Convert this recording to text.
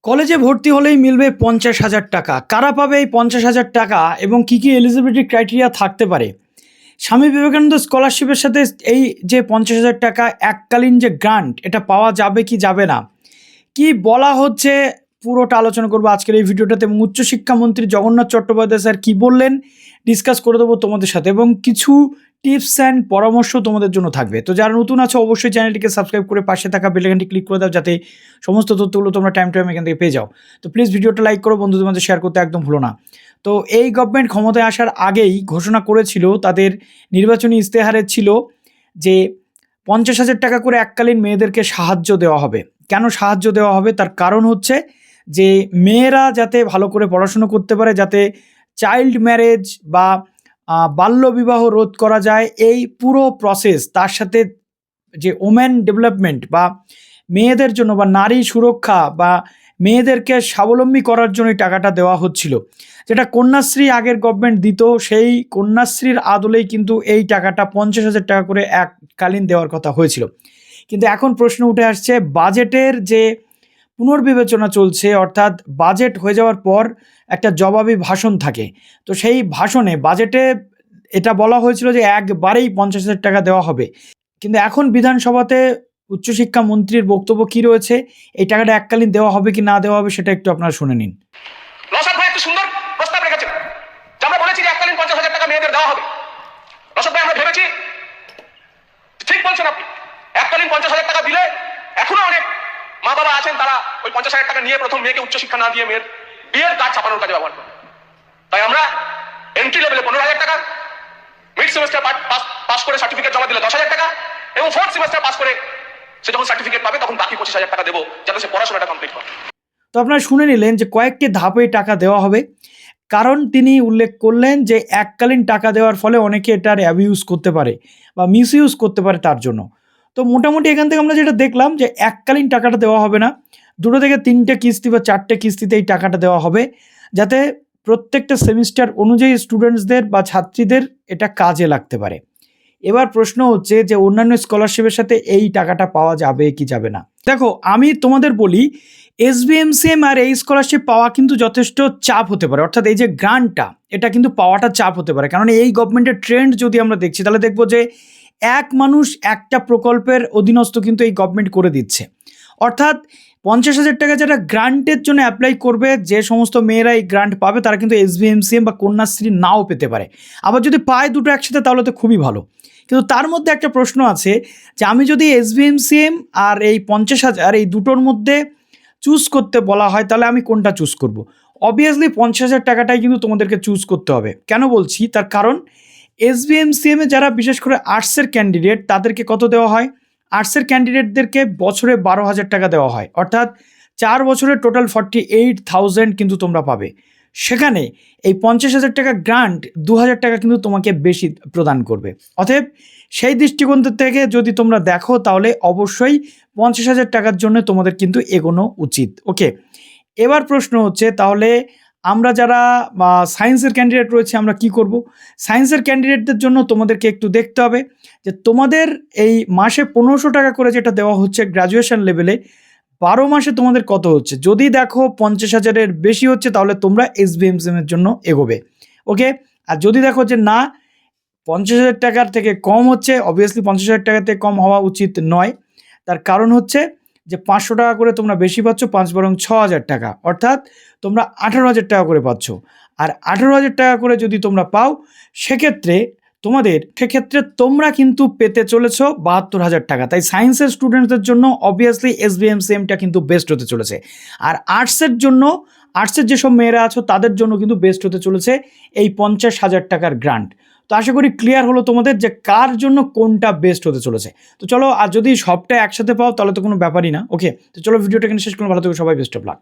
কলেজে ভর্তি হলেই মিলবে ৫০,০০০ টাকা। কারা পাবে এই ৫০,০০০ টাকা এবং কী কী এলিজিবিলিটি ক্রাইটেরিয়া থাকতে পারে? স্বামী বিবেকানন্দ স্কলারশিপের সাথে এই যে ৫০,০০০ টাকা এককালীন যে গ্রান্ট, এটা পাওয়া যাবে কি যাবে না? কি বলা হচ্ছে পুরোটা আলোচনা করবো আজকের এই ভিডিওটাতে, এবং উচ্চশিক্ষামন্ত্রী জগন্নাথ চট্টোপাধ্যায় স্যার কী বললেন ডিসকাস করে দেবো তোমাদের সাথে, এবং কিছু টিপস অ্যান্ড পরামর্শ তোমাদের জন্য থাকবে। তো যারা নতুন আছো অবশ্যই চ্যানেলটিকে সাবস্ক্রাইব করে পাশে থাকা বেল আইকনটি ক্লিক করে দাও, যাতে সমস্ত তথ্যগুলো তোমরা টাইম টু টাইম এখান থেকে পেয়ে যাও। তো প্লিজ ভিডিওটা লাইক করো, বন্ধুদের মধ্যে শেয়ার করতে একদম ভুলো না। তো এই গভর্নমেন্ট ক্ষমতায় আসার আগেই ঘোষণা করেছিল, তাদের নির্বাচনী ইস্তেহারে ছিল যে ৫০,০০০ টাকা করে এককালীন মেয়েদেরকে সাহায্য দেওয়া হবে। কেন সাহায্য দেওয়া হবে? তার কারণ হচ্ছে যে মেয়েরা যাতে ভালো করে পড়াশুনো করতে পারে, যাতে চাইল্ড ম্যারেজ বা বাল্যবিবাহ রোধ করা যায়, এই পুরো প্রসেস, তার সাথে যে ওমেন ডেভেলপমেন্ট বা মেয়েদের জন্য বা নারী সুরক্ষা বা মেয়েদেরকে স্বাবলম্বী করার জন্য এই টাকাটা দেওয়া হচ্ছিল। যেটা কন্যাশ্রী আগের গভর্নমেন্ট দিত, সেই কন্যাশ্রীর আদলেই কিন্তু এই টাকাটা ৫০,০০০ টাকা করে এককালীন দেওয়ার কথা হয়েছিল। কিন্তু এখন প্রশ্ন উঠে আসছে, বাজেটের যে পুনর্বিবেচনা চলছে, অর্থাৎ বাজেট হয়ে যাওয়ার পর একটা জবাবি ভাষণ থাকে। তো সেই ভাষণে বাজেটে এটা বলা হয়েছিল যে একবারেই ৫০,০০০ টাকা দেওয়া হবে। কিন্তু এখন বিধানসভাতে উচ্চশিক্ষা মন্ত্রীর বক্তব্য কি রয়েছে, এই টাকাটা এককালীন দেওয়া হবে কি না দেওয়া হবে, সেটা একটু আপনারা শুনে নিন। রশদ ভাই একটা সুন্দর প্রস্তাব রেখেছেন, যে আমরা বলেছি যে এককালীন ৫০,০০০ টাকা মেয়েদের দেওয়া হবে। রশদ ভাই আমরা ভেবেছি, ঠিক বলছেন আপনি, এককালীন ৫০,০০০ টাকা দিলে এখনো অনেক মা বাবা আছেন, তারা ওই ৫০,০০০ টাকা নিয়ে প্রথম মেয়েকে উচ্চশিক্ষা না দিয়ে মেয়ের বিয়ের কাজ ছাপানোর কাজে ব্যবহার করেন। তাই আমরা এন্ট্রি লেভেলে ১৫,০০০ টাকা, মিড সেমিস্টার পাস করে সার্টিফিকেট জমা দিলে ১০,০০০ টাকা, এবং ফোর্থ সেমিস্টার পাস করে সে যখন সার্টিফিকেট পাবে তখন বাকি ২৫,০০০ টাকা দেবো, যাতে সে পড়াশোনাটা কমপ্লিট করে। তো আপনারা শুনে নিলেন যে কয়েকটি ধাপে টাকা দেওয়া হবে। কারণ তিনি উল্লেখ করলেন যে এককালীন টাকা দেওয়ার ফলে অনেকে এটার অ্যাবিউজ করতে পারে বা মিসইউজ করতে পারে, তার জন্য। তো মোটামুটি এখান থেকে আমরা যেটা দেখলাম যে এককালীন টাকাটা দেওয়া হবে না, ২ থেকে ৩টে কিস্তি বা ৪টে কিস্তিতে এই টাকাটা দেওয়া হবে, যাতে প্রত্যেকটা সেমিস্টার অনুযায়ী স্টুডেন্টসদের বা ছাত্রীদের এটা কাজে লাগতে পারে। এবার প্রশ্ন হচ্ছে যে অন্যান্য স্কলারশিপের সাথে এই টাকাটা পাওয়া যাবে কি যাবে না। দেখো, আমি তোমাদের বলি, এসবিএমসিএম আর এই স্কলারশিপ পাওয়া কিন্তু যথেষ্ট চাপ হতে পারে, অর্থাৎ এই যে গ্রান্টটা, এটা কিন্তু পাওয়াটা চাপ হতে পারে। কারণ এই গভর্নমেন্টের ট্রেন্ড যদি আমরা দেখছি, তাহলে দেখবো যে এক মানুষ একটা প্রকল্পের অধীনস্থ কিন্তু এই গভর্নমেন্ট করে দিচ্ছে। অর্থাৎ ৫০,০০০ টাকা যারা গ্রান্টের জন্য অ্যাপ্লাই করবে, যে সমস্ত মেয়েরা এই গ্রান্ট পাবে, তারা কিন্তু এসবিএমসিএম বা কন্যাশ্রী নাও পেতে পারে। আবার যদি পায় দুটো একসাথে, তাহলে তো খুবই ভালো। কিন্তু তার মধ্যে একটা প্রশ্ন আছে যে আমি যদি এসবিএমসিএম আর এই ৫০,০০০ এই দুটোর মধ্যে চুজ করতে বলা হয়, তাহলে আমি কোনটা চুজ করব? অবভিয়াসলি ৫০,০০০ টাকাটাই কিন্তু তোমাদেরকে চুজ করতে হবে। কেন বলছি? তার কারণ এসবিএমসিএমে যারা বিশেষ করে আর্টসের ক্যান্ডিডেট, তাদেরকে কত দেওয়া হয়? আর্টসের ক্যান্ডিডেটদেরকে বছরে ১২,০০০ টাকা দেওয়া হয়, অর্থাৎ ৪ বছরে টোটাল 48,000 কিন্তু তোমরা পাবে। সেখানে এই ৫০,০০০ টাকা গ্রান্ট ২,০০০ টাকা কিন্তু তোমাকে বেশি প্রদান করবে। অতএব সেই দৃষ্টিকোণ থেকে যদি তোমরা দেখো, তাহলে অবশ্যই ৫০,০০০ টাকার জন্য তোমাদের কিন্তু এগোনো উচিত। ওকে, এবার প্রশ্ন হচ্ছে, তাহলে আমরা যারা সায়েন্সের ক্যান্ডিডেট রয়েছে, আমরা কি করব? সায়েন্সের ক্যান্ডিডেটদের জন্য তোমাদেরকে একটু দেখতে হবে যে তোমাদের এই মাসে ১৫০০ টাকা করে যেটা দেওয়া হচ্ছে গ্র্যাজুয়েশন লেভেলে, ১২ মাসে তোমাদের কত হচ্ছে? যদি দেখো ৫০,০০০-এর বেশি হচ্ছে, তাহলে তোমরা এসবিএমসিএমের জন্য এগোবে। ওকে, আর যদি দেখো যে না, ৫০,০০০ টাকার থেকে কম হচ্ছে, অবভিয়াসলি ৫০,০০০ টাকা থেকে কম হওয়া উচিত নয়। তার কারণ হচ্ছে যে ৫০০ টাকা করে তোমরা বেশি পাচ্ছ, ৫ বরং ৬,০০০ টাকা, অর্থাৎ তোমরা ১৮,০০০ টাকা করে পাচ্ছ। আর ১৮,০০০ টাকা করে যদি তোমরা পাও, সেক্ষেত্রে তোমরা কিন্তু পেতে চলেছ ৭২,০০০ টাকা। তাই সায়েন্সের স্টুডেন্টদের জন্য অবভিয়াসলি এসবিএমসিএমটা কিন্তু বেস্ট হতে চলেছে। আর আর্টসের যেসব মেয়েরা আছো, তাদের জন্য কিন্তু বেস্ট হতে চলেছে এই ৫০,০০০ টাকার গ্রান্ট। তো আশা করি ক্লিয়ার হলো তোমাদের যে কার জন্য কোনটা বেস্ট হতে চলেছে। তো চলো, আর যদি সবটা একসাথে পাও, তাহলে তো কোনো ব্যাপারই না। ওকে, তো চলো ভিডিওটা এখানে শেষ করুন। ভালো থেকো সবাই, বেস্ট অফ লাক।